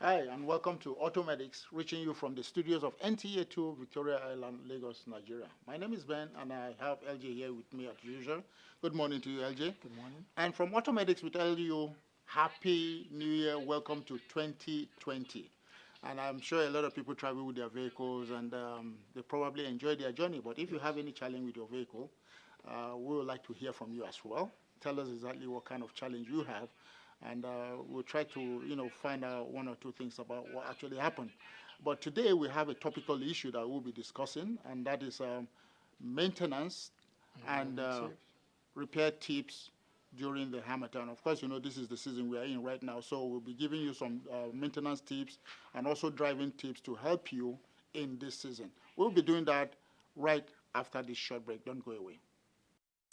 Hi, and welcome to Automedics, reaching you from the studios of NTA2, Victoria Island, Lagos, Nigeria. My name is Ben, and I have LJ here with me as usual. Good morning to you, LJ. Good morning. And from Automedics, we tell you Happy New Year, welcome to 2020. And I'm sure a lot of people travel with their vehicles, and they probably enjoy their journey. But if you have any challenge with your vehicle, we would like to hear from you as well. Tell us exactly what kind of challenge you have, and we'll try to find out one or two things about what actually happened. But today we have a topical issue that we'll be discussing, and that is maintenance and repair tips during the Harmattan. Of course, this is the season we are in right now, so we'll be giving you some maintenance tips and also driving tips to help you in this season. We'll be doing that right after this short break. Don't go away.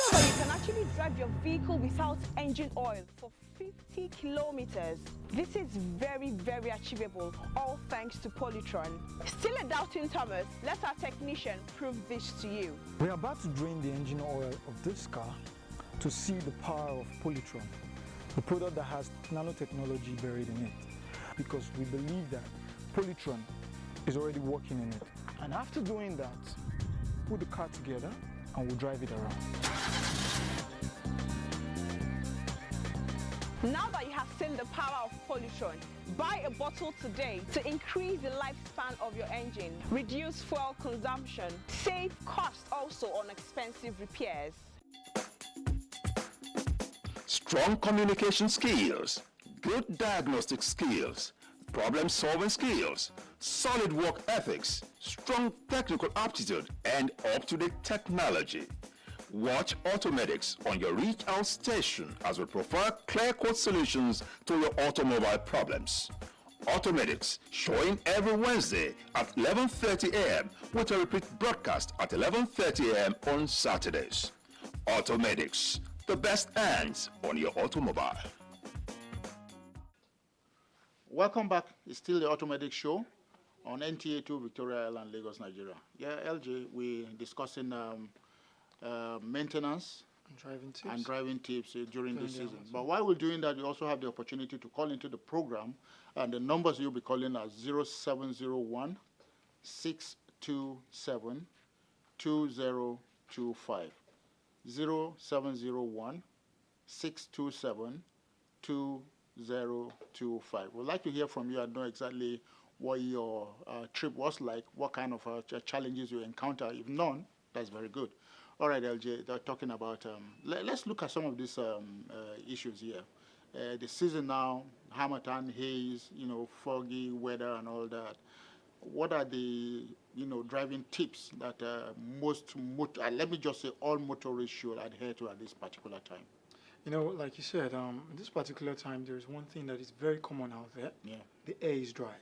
So you can actually drive your vehicle without engine oil for 50 kilometers. This is very, very achievable, all thanks to Polytron. Still a doubting Thomas? Let our technician prove this to you. We are about to drain the engine oil of this car to see the power of Polytron, the product that has nanotechnology buried in it, because we believe that Polytron is already working in it. And after doing that, put the car together and we'll drive it around. Now that you have seen the power of Polytron, buy a bottle today to increase the lifespan of your engine, reduce fuel consumption, save cost also on expensive repairs. Strong communication skills, good diagnostic skills, problem-solving skills, solid work ethics, strong technical aptitude, and up-to-date technology. Watch Automedics on your reach-out station as we provide clear-cut solutions to your automobile problems. Automedics, showing every Wednesday at 11:30 a.m. with a repeat broadcast at 11:30 a.m. on Saturdays. Automedics, the best hands on your automobile. Welcome back. It's still the Automedics show on NTA2 Victoria Island, Lagos, Nigeria. Yeah, LJ, we're discussing maintenance and driving tips during this season. But while we're doing that, you also have the opportunity to call into the program, and the numbers you'll be calling are 0701 627 2025. 0701 627 2025. We'd like to hear from you and know exactly what your trip was like, what kind of challenges you encounter. If none, that's very good. All right, LJ, they're talking about, let's look at some of these issues here. The season now, Harmattan, haze, foggy weather and all that. What are the, driving tips that let me just say all motorists should adhere to at this particular time? Like you said, this particular time, there's one thing that is very common out there. Yeah. The air is dry.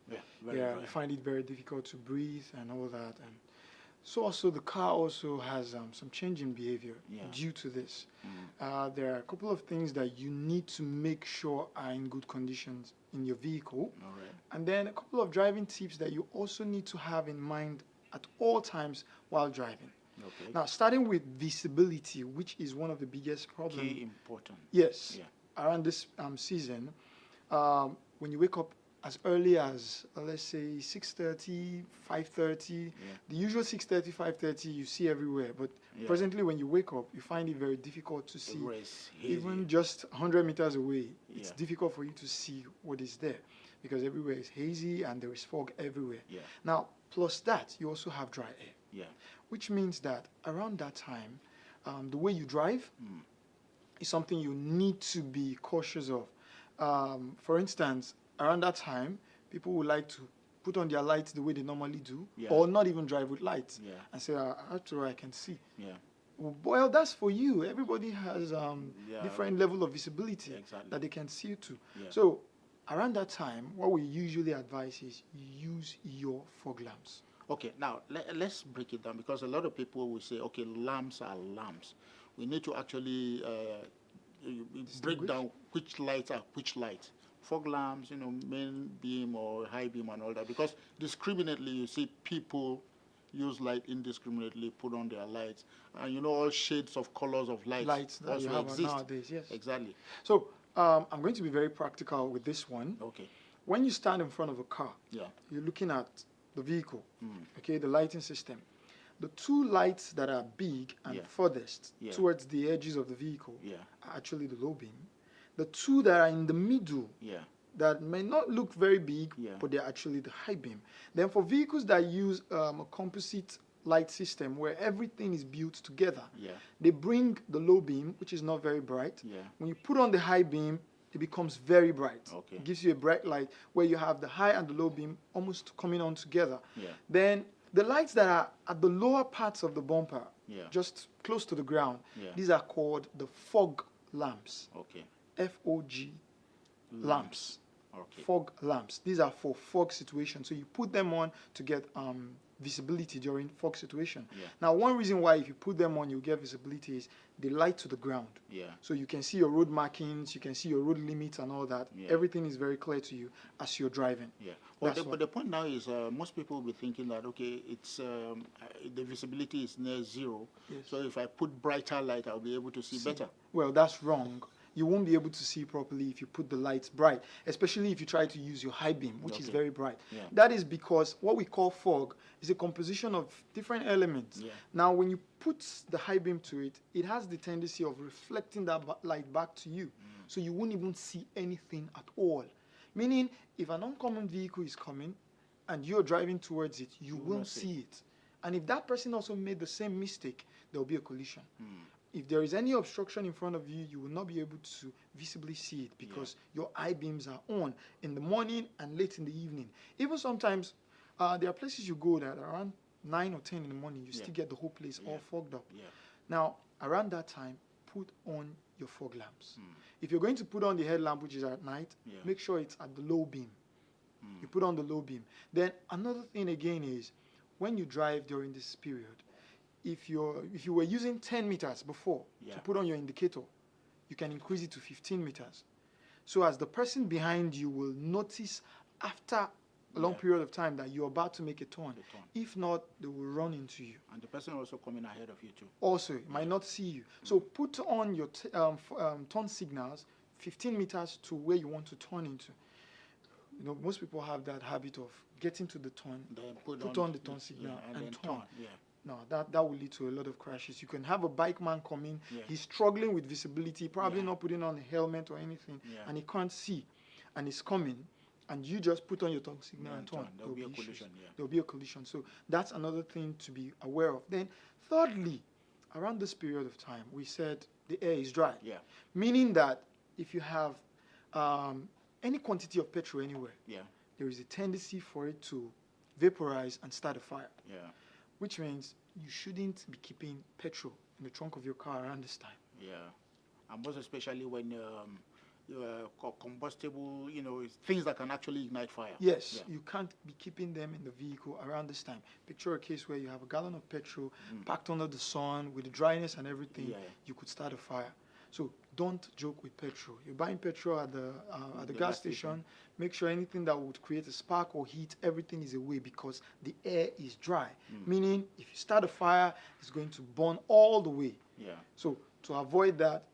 Yeah, very dry. You find it very difficult to breathe and all that. And so also the car also has some change in behavior due to this. There are a couple of things that you need to make sure are in good conditions in your vehicle. All right. And then a couple of driving tips that you also need to have in mind at all times while driving. Okay. Now, starting with visibility, which is one of the biggest problems. Key important. Yes. Yeah. Around this season, when you wake up as early as, let's say, 6:30, 5:30, the usual 6:30, 5:30 you see everywhere. But presently, when you wake up, you find it very difficult to see. Even just 100 meters away, it's difficult for you to see what is there because everywhere is hazy and there is fog everywhere. Yeah. Now, plus that, you also have dry air. Yeah. Which means that around that time, the way you drive is something you need to be cautious of. For instance, around that time, people would like to put on their lights the way they normally do, or not even drive with lights, and say, after all, I can see. Yeah. Well, that's for you. Everybody has different level of visibility that they can see to. Yeah. So around that time, what we usually advise is use your fog lamps. Okay, now let's break it down because a lot of people will say, okay, lamps are lamps. We need to actually break down which lights are which lights. Fog lamps, main beam or high beam and all that, because discriminately you see people use light indiscriminately, put on their lights, and all shades of colors of lights that you have exist nowadays. Yes, exactly. So I'm going to be very practical with this one. Okay. when you stand in front of a car, Yeah. you're looking at the vehicle, okay, the lighting system. The two lights that are big and Yeah. furthest Yeah. towards the edges of the vehicle Yeah. are actually the low beam. The two that are in the middle Yeah. that may not look very big, Yeah. but they're actually the high beam. Then for vehicles that use a composite light system where everything is built together, Yeah. they bring the low beam, which is not very bright. Yeah. When you put on the high beam, it becomes very bright. Okay. It gives you a bright light where you have the high and the low beam almost coming on together. Yeah. Then the lights that are at the lower parts of the bumper, Yeah. just close to the ground, Yeah. these are called the fog lamps. Okay. FOG lamps. Okay. Fog lamps. These are for fog situations. So you put them on to get visibility during fog situation. Yeah. Now, one reason why if you put them on, you get visibility is they light to the ground. Yeah. So you can see your road markings, you can see your road limits and all that. Yeah. Everything is very clear to you as you're driving. Yeah. But That's but the point now is most people will be thinking that, okay, it's the visibility is near zero. Yes. So if I put brighter light, I'll be able to see better. Well, that's wrong. You won't be able to see properly if you put the lights bright, especially if you try to use your high beam, which is Okay. very bright. Yeah. That is because what we call fog is a composition of different elements. Yeah. Now, when you put the high beam to it, it has the tendency of reflecting that light back to you. So you won't even see anything at all. Meaning, if an oncoming vehicle is coming and you're driving towards it, you will won't not see. see it. And if that person also made the same mistake, there will be a collision. If there is any obstruction in front of you, you will not be able to visibly see it because your eye beams are on in the morning and late in the evening. Even sometimes, there are places you go that around 9 or 10 in the morning, you still get the whole place all fogged up. Yeah. Now, around that time, put on your fog lamps. If you're going to put on the headlamp, which is at night, make sure it's at the low beam. You put on the low beam. Then another thing again is, when you drive during this period, if you were using 10 meters before to put on your indicator, you can increase it to 15 meters. So as the person behind you will notice after a long period of time that you're about to make a turn. If not, they will run into you. And the person also coming ahead of you too. Also, it might not see you. So put on your turn signals 15 meters to where you want to turn into. You know, most people have that habit of getting to the turn, Then put on the turn signal and then turn. Yeah. No, that will lead to a lot of crashes. You can have a bike man come in, Yeah. he's struggling with visibility, probably not putting on a helmet or anything, and he can't see, and he's coming, and you just put on your turn signal and turn. There'll be a issues. collision. Yeah. There'll be a collision. So that's another thing to be aware of. Then, thirdly, around this period of time, we said the air is dry. Yeah. Meaning that if you have any quantity of petrol anywhere, Yeah. there is a tendency for it to vaporize and start a fire. Yeah. Which means you shouldn't be keeping petrol in the trunk of your car around this time. Yeah. And most especially when combustible, things that can actually ignite fire. Yes, Yeah. you can't be keeping them in the vehicle around this time. Picture a case where you have a gallon of petrol packed under the sun with the dryness and everything. Yeah. You could start a fire. So don't joke with petrol. You're buying petrol at the gas station. Make sure anything that would create a spark or heat, everything is away because the air is dry. Meaning, if you start a fire, it's going to burn all the way. Yeah. So to avoid that,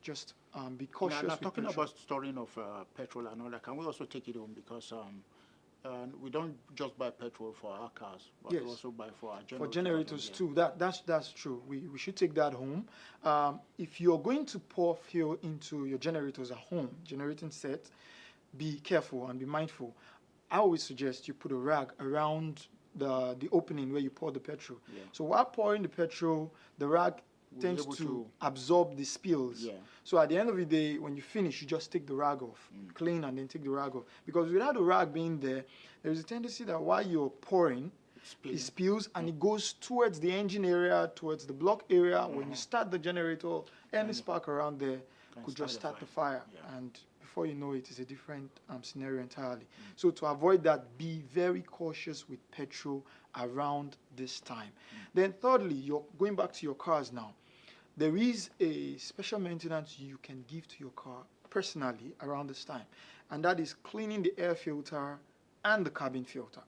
just be cautious Now with talking petrol. about storing of petrol and all that, can we also take it home? Because we don't just buy petrol for our cars, but Yes. we also buy for our generators. For generators Yeah. too, that's true. We should take that home. If you're going to pour fuel into your generators at home, generating set, be careful and be mindful. I always suggest you put a rag around the opening where you pour the petrol. Yeah. So while pouring the petrol, the rag We'll be tends able to to- absorb the spills. Yeah. So at the end of the day, when you finish, you just take the rag off, clean, and then take the rag off. Because without the rag being there, there's a tendency that while you're pouring, it spills and it goes towards the engine area, towards the block area. When you start the generator, any spark around there could just start the fire. Yeah. And before you know it, it's a different scenario entirely. So to avoid that, be very cautious with petrol around this time. Then thirdly, you're going back to your cars now. There is a special maintenance you can give to your car personally around this time, and that is cleaning the air filter and the cabin filter.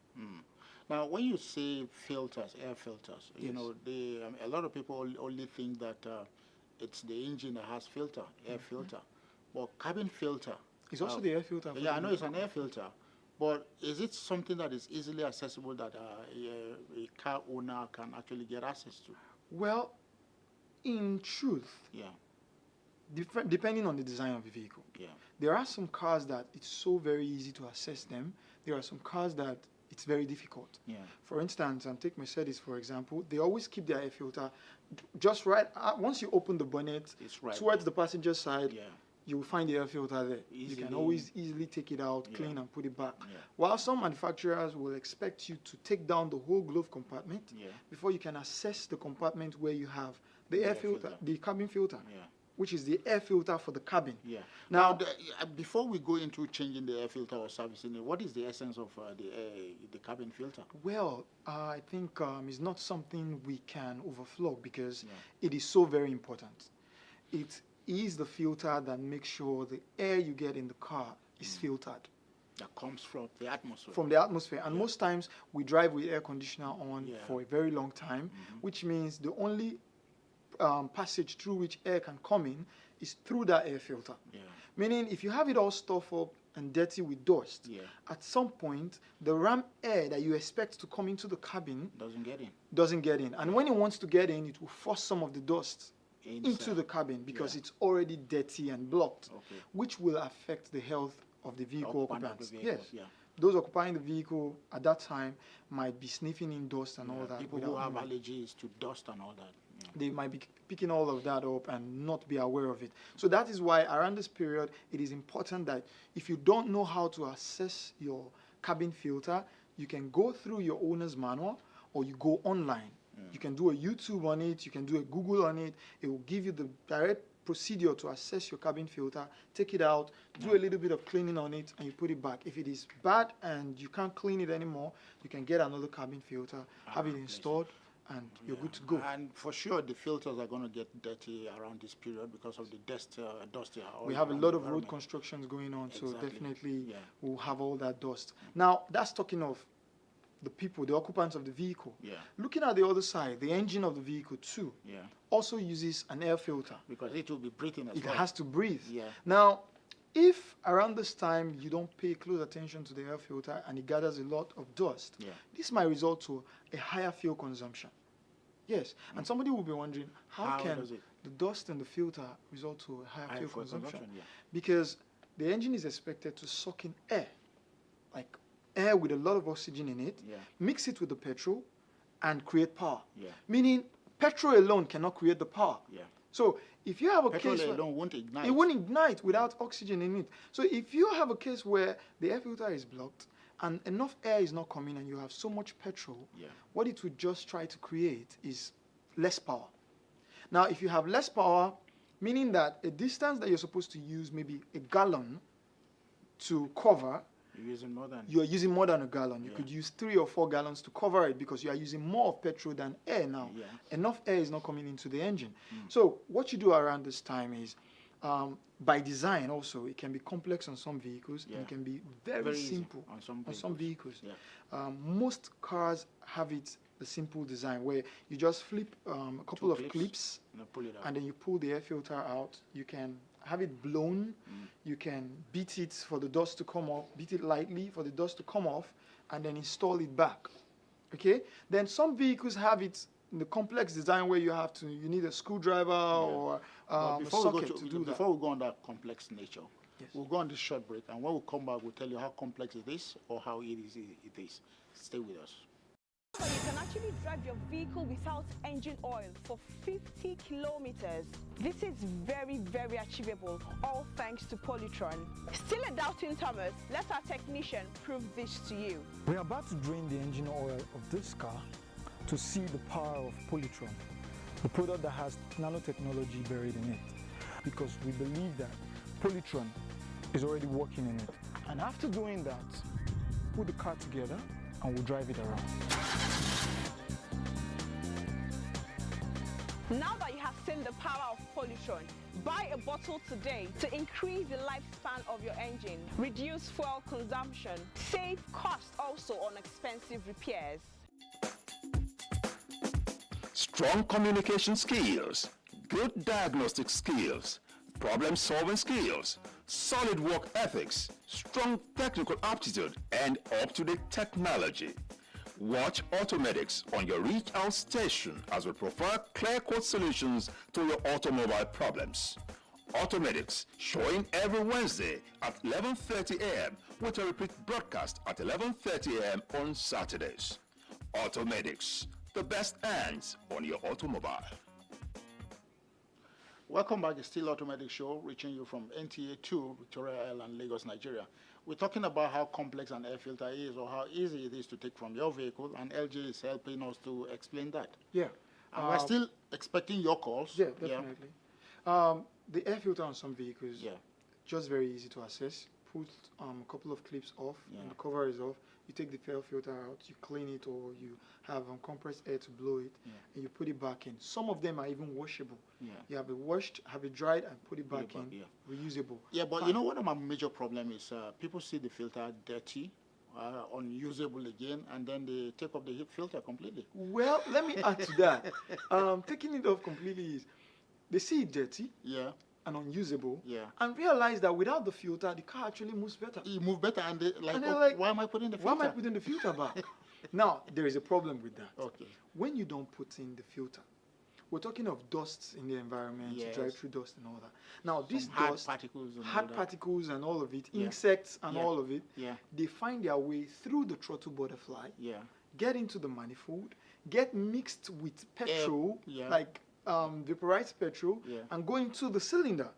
Now, when you say filters, air filters, Yes. a lot of people only think that it's the engine that has filter, air filter. But cabin filter. It's also the air filter. For Yeah, the I know it's an air filter, But is it something that is easily accessible that a car owner can actually get access to? Well, in truth, Yeah, different depending on the design of the vehicle. yeah, There are some cars that it's so very easy to access them. There are some cars that it's very difficult. yeah, For instance, take Mercedes for example. They always keep their air filter just right once you open the bonnet it's right towards there. the passenger side. Yeah, You will find the air filter there. You Easily. can always easily take it out, Yeah. clean, and put it back. Yeah. While some manufacturers will expect you to take down the whole glove compartment Yeah. before you can access the compartment where you have the The air air filter, filter. the cabin filter, yeah, which is the air filter for the cabin. yeah. Now, Before we go into changing the air filter or servicing it, what is the essence of the cabin filter? well, I think it's not something we can overflow because Yeah. it is so very important. It is the filter that makes sure the air you get in the car is filtered That comes from the atmosphere. from the atmosphere. And Yeah. most times we drive with air conditioner on Yeah. for a very long time, which means the only passage through which air can come in is through that air filter. Yeah. Meaning, if you have it all stuffed up and dirty with dust, Yeah. at some point, the ram air that you expect to come into the cabin Doesn't get in. doesn't get in. And when it wants to get in, it will force some of the dust into Inside. the cabin because Yeah. it's already dirty and blocked, Okay. which will affect the health of the vehicle Occupant of the occupants. vehicle, Yes. yeah. Those occupying the vehicle at that time might be sniffing in dust and all Yeah, that. people who without have knowing. allergies to dust and all that. Yeah. They might be picking all of that up and not be aware of it. So that is why around this period, it is important that if you don't know how to assess your cabin filter, you can go through your owner's manual or you go online. You can do a YouTube on it, you can do a Google on it. It will give you the direct procedure to assess your cabin filter, take it out, do a little bit of cleaning on it, and you put it back. If it is bad and you can't clean it anymore, you can get another cabin filter, have it installed, and you're good to go. And for sure, the filters are going to get dirty around this period because of the dust. We have a lot of road constructions going on, so Exactly. definitely Yeah. we'll have all that dust. Now, that's talking of the people, the occupants of the vehicle. Yeah. Looking at the other side, the engine of the vehicle too Yeah. also uses an air filter. Because it will be breathing as It well. has to breathe. Yeah. Now, if around this time you don't pay close attention to the air filter and it gathers a lot of dust, Yeah. this might result to a higher fuel consumption. Yes, and somebody will be wondering, how can does it? the dust in the filter result to a higher High fuel fuel consumption? consumption, yeah. Because the engine is expected to suck in air, like air with a lot of oxygen in it, Yeah. mix it with the petrol, and create power. Yeah. Meaning, petrol alone cannot create the power. Yeah. So if you have a Petrol case where alone won't ignite. it won't ignite without oxygen in it. So if you have a case where the air filter is blocked and enough air is not coming and you have so much petrol, Yeah. what it would just try to create is less power. Now, if you have less power, meaning that a distance that you're supposed to use maybe a gallon to cover, You're using more than. you are using more than a gallon. You Yeah. could use 3 or 4 gallons to cover it because you are using more of petrol than air now. Yeah. Enough air is not coming into the engine. So what you do around this time is, by design also, it can be complex on some vehicles Yeah. and it can be very, Very easy simple on some vehicles. Yeah. Most cars have it the simple design where you just flip a couple of clips And pull it out. and then you pull the air filter out. You can have it blown. You can beat it for the dust to come off, beat it lightly for the dust to come off, and then install it back. Okay? Then some vehicles have it in the complex design where you need a screwdriver or But a before we socket go to do that. before we go on that complex nature, Yes. we'll go on this short break, and when we come back, we'll tell you how complex it is or how easy it is. Stay with us. So you can actually drive your vehicle without engine oil for 50 kilometers. This is very, very achievable, all thanks to Polytron. Still a doubting Thomas? Let our technician prove this to you. We're about to drain the engine oil of this car to see the power of Polytron, the product that has nanotechnology buried in it, because we believe that Polytron is already working in it. And after doing that, put the car together and we'll drive it around. Now that you have seen the power of Polytron, buy a bottle today to increase the lifespan of your engine, reduce fuel consumption, save cost also on expensive repairs. Strong communication skills, good diagnostic skills, problem-solving skills, solid work ethics, strong technical aptitude, and up-to-date technology. Watch Automedics on your reach out station as we provide clear-cut solutions to your automobile problems. Automedics, showing every Wednesday at 11:30 a.m. with a repeat broadcast at 11:30 a.m. on Saturdays. Automedics, the best hands on your automobile. Welcome back to Still Automatic Show, reaching you from NTA 2, Victoria Island, Lagos, Nigeria. We're talking about how complex an air filter is or how easy it is to take from your vehicle, and LG is helping us to explain that. Yeah. And we're still expecting your calls. Yeah, definitely. The air filter on some vehicles, just very easy to access. Put a couple of clips off, and the cover is off. You take the air filter out, you clean it, or you have compressed air to blow it, and you put it back in. Some of them are even washable. You have it washed, have it dried, and put it back in. Reusable. Yeah, but you know what my major problem is? People see the filter dirty, unusable again, and then they take off the filter completely. Well, let me add to that. Taking it off completely is, they see it dirty. And unusable, and realize that without the filter, the car actually moves better. It moves better, and they're like, like, why am I putting the filter? Why am I putting the filter back? Now, there is a problem with that. Okay. When you don't put in the filter, we're talking of dusts in the environment, drive-through dust and all that. Now, these dust, hard particles and all of it, insects and all of it, they find their way through the throttle butterfly, get into the manifold, get mixed with petrol, like vaporized petrol, and go into the cylinder.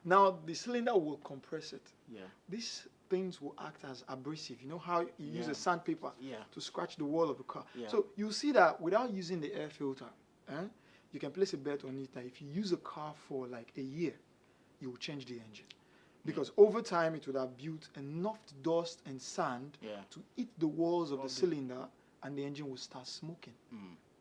Now the cylinder will compress it. These things will act as abrasive. You know how you use a sandpaper to scratch the wall of the car. So you see that without using the air filter, you can place a bet on it that if you use a car for like a year, you will change the engine. Because over time it would have built enough dust and sand to eat the walls of the cylinder, and the engine will start smoking.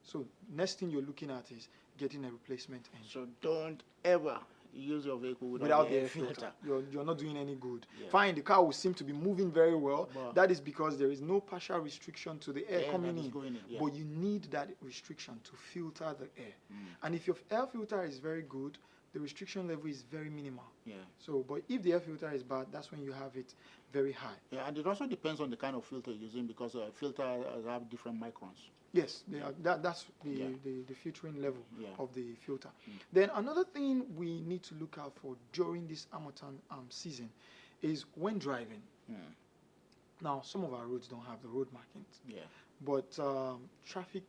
So next thing you're looking at is getting a replacement engine. So don't ever use your vehicle without the air filter. You're not doing any good. Fine, the car will seem to be moving very well. But that is because there is no partial restriction to the air coming in. But you need that restriction to filter the air. And if your air filter is very good, the restriction level is very minimal. So, but if the air filter is bad, that's when you have it very high. And it also depends on the kind of filter you're using, because filters have different microns. Yes, that's the filtering level of the filter. Then another thing we need to look out for during this Harmattan season is when driving. Now, some of our roads don't have the road markings. But traffic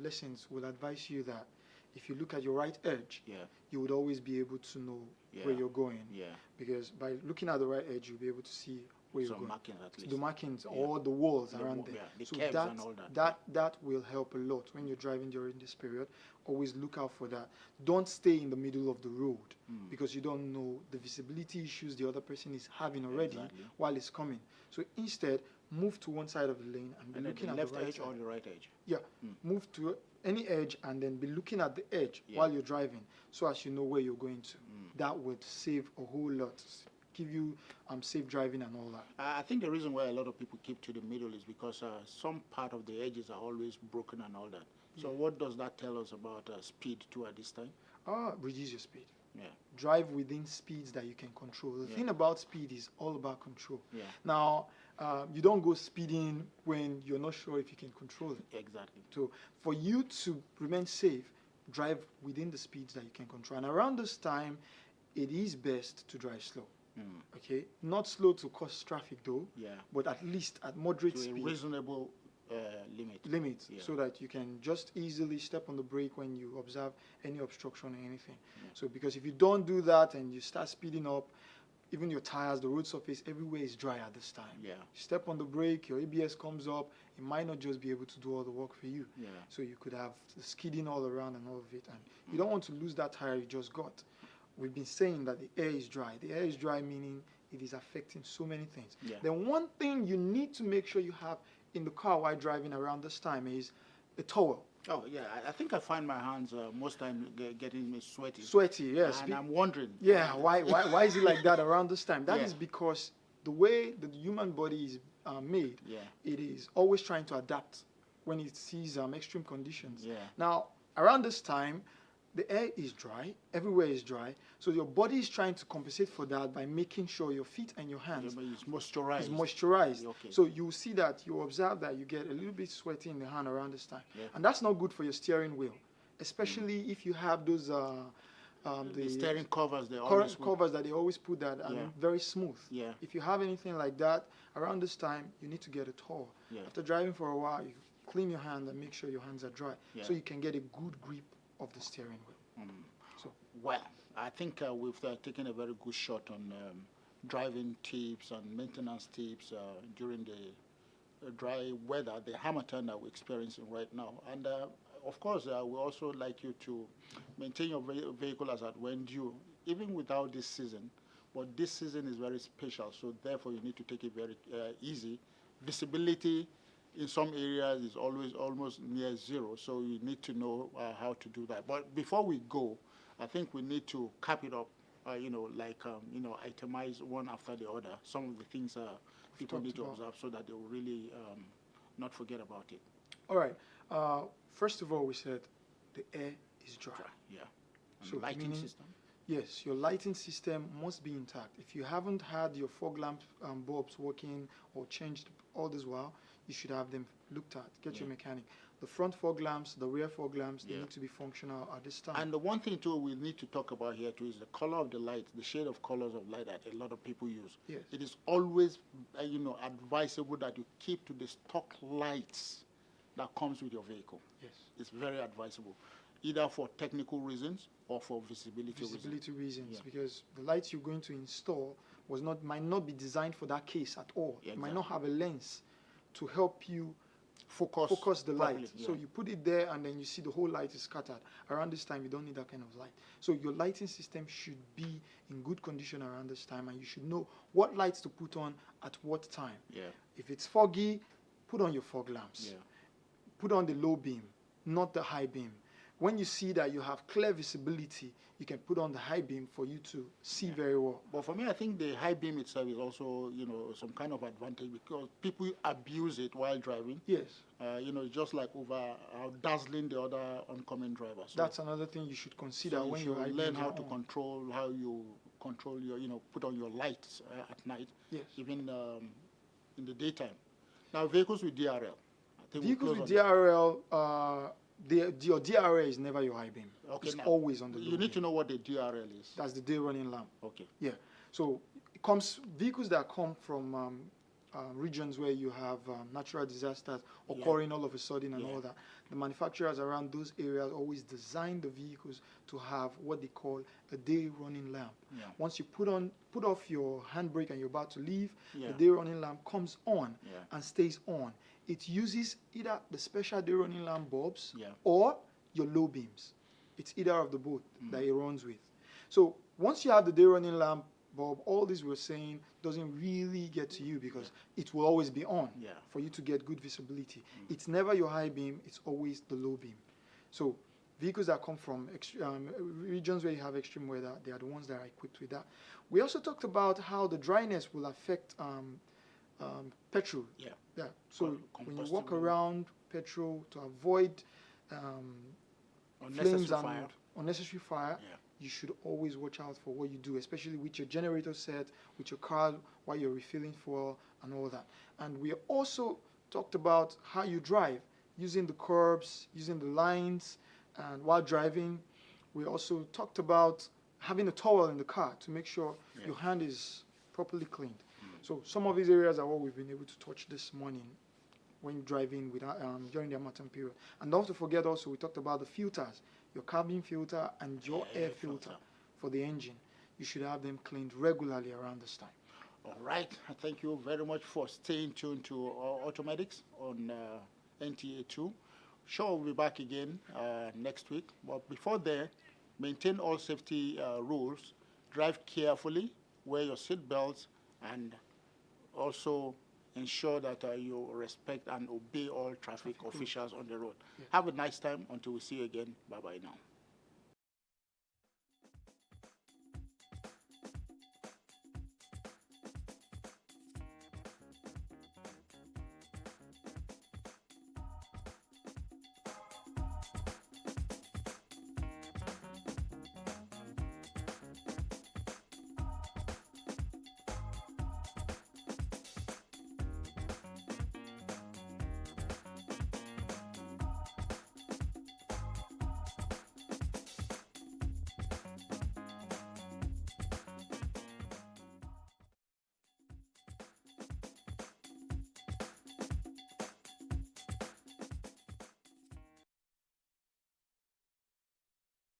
lessons will advise you that if you look at your right edge, you would always be able to know where you're going. Because by looking at the right edge, you'll be able to see where you're going. Markings at least. The markings or the walls around there. The so curves and all that. That will help a lot when you're driving during this period. Always look out for that. Don't stay in the middle of the road because you don't know the visibility issues the other person is having already while it's coming. So instead, move to one side of the lane and be looking at the right edge side. or the right edge. Move to any edge and then be looking at the edge while you're driving, so as you know where you're going to. That would save a whole lot. Give you safe driving and all that. I think the reason why a lot of people keep to the middle is because some part of the edges are always broken and all that. So what does that tell us about speed too at this time? Reduce your speed. Drive within speeds that you can control. The thing about speed is all about control. Now, you don't go speeding when you're not sure if you can control it. Exactly. So for you to remain safe, drive within the speeds that you can control. And around this time, it is best to drive slow. Okay, not slow to cause traffic though, but at least at moderate to speed. A reasonable limit. So that you can just easily step on the brake when you observe any obstruction or anything. So because if you don't do that and you start speeding up, even your tires, the road surface, everywhere is dry at this time. You step on the brake, your ABS comes up, it might not just be able to do all the work for you. So you could have skidding all around and all of it, and you don't want to lose that tire you just got. We've been saying that the air is dry. The air is dry meaning it is affecting so many things. Then one thing you need to make sure you have in the car while driving around this time is a towel. Oh, yeah. I think I find my hands most time getting me sweaty. Sweaty, yes. And I'm wondering. Yeah, why is it like that around this time? That is because the way the human body is made, it is always trying to adapt when it sees extreme conditions. Now, around this time, the air is dry, everywhere is dry, so your body is trying to compensate for that by making sure your feet and your hands It's moisturized. is moisturized. Okay. So you see that, you observe that you get a little bit sweaty in the hand around this time. Yeah. And that's not good for your steering wheel, especially if you have those The steering covers, they current always covers that they always put that are Yeah. very smooth. Yeah. If you have anything like that, around this time, you need to get a towel. Yeah. After driving for a while, you clean your hand and make sure your hands are dry Yeah. so you can get a good grip of the steering wheel. So, Well, I think we've taken a very good shot on driving tips and maintenance tips during the dry weather, the Harmattan that we're experiencing right now. And of course, we also like you to maintain your vehicle as at when due, even without this season. But this season is very special, so therefore you need to take it very easy. Visibility in some areas is always almost near zero, so you need to know how to do that. But before we go, I think we need to cap it up, itemize one after the other. Some of the things people talked need to about. observe so that they will really not forget about it. all right. First of all, we said the air is dry. Yeah. And So lighting meaning- system. Yes, your lighting system must be intact. If you haven't had your fog lamp bulbs working or changed all this while, you should have them looked at. Get your Yeah. mechanic. The front fog lamps, the rear fog lamps, they Yeah. need to be functional at this time. And the one thing too we need to talk about here too is the color of the light, the shade of colors of light that a lot of people use. Yes. It is always, advisable that you keep to the stock lights that comes with your vehicle. Yes. It's very advisable, either for technical reasons or for visibility reasons. Visibility reasons, Yeah. because the lights you're going to install might not be designed for that case at all. Yeah, It might not exactly. have a lens to help you Focus the properly, light. So yeah. you put it there and then you see the whole light is scattered. Around this time, you don't need that kind of light. So your lighting system should be in good condition around this time, and you should know what lights to put on at what time. Yeah. If it's foggy, put on your fog lamps. Yeah. Put on the low beam, not the high beam. When you see that you have clear visibility, you can put on the high beam for you to see very well. But for me, I think the high beam itself is also, some kind of advantage because people abuse it while driving. Yes, Just like over dazzling the other oncoming drivers. So, that's another thing you should consider so you when should you're high learn beams how are to on. control how you control your, put on your lights at night, Yes. even in the daytime. Now, vehicles with DRL. I think we'll Vehicles close with on that. DRL, your DRL is never your high beam. Okay, It's now, always on the low You need beam. to know what the DRL is. That's the day running lamp. Okay. Yeah. So vehicles that come from regions where you have natural disasters occurring all of a sudden and Yeah. all that. The manufacturers around those areas always design the vehicles to have what they call a day running lamp. Yeah. Once you put off your handbrake and you're about to leave, Yeah. the day running lamp comes on Yeah. and stays on. It uses either the special day running lamp bulbs Yeah. or your low beams. It's either of the both that it runs with. So once you have the day running lamp bulb, all this we're saying doesn't really get to you because it will always be on Yeah. for you to get good visibility. It's never your high beam, it's always the low beam. So vehicles that come from regions where you have extreme weather, they are the ones that are equipped with that. We also talked about how the dryness will affect petrol. Yeah. Yeah. So when you walk Combustible. around petrol to avoid Unnecessary flames and fire. unnecessary fire, Yeah. you should always watch out for what you do, especially with your generator set, with your car while you're refilling fuel and all that. And we also talked about how you drive, using the curbs, using the lines, and while driving, we also talked about having a towel in the car to make sure your hand is properly cleaned. So some of these areas are what we've been able to touch this morning when driving during the Harmattan period. And don't forget also, we talked about the filters, your cabin filter and your air filter for the engine. You should have them cleaned regularly around this time. All right. Thank you very much for staying tuned to Automedics on NTA2. Sure, we'll be back again next week. But before then, maintain all safety rules. Drive carefully, wear your seat belts, and also ensure that you respect and obey all traffic officials on the road. Have a nice time until we see you again. Bye-bye now.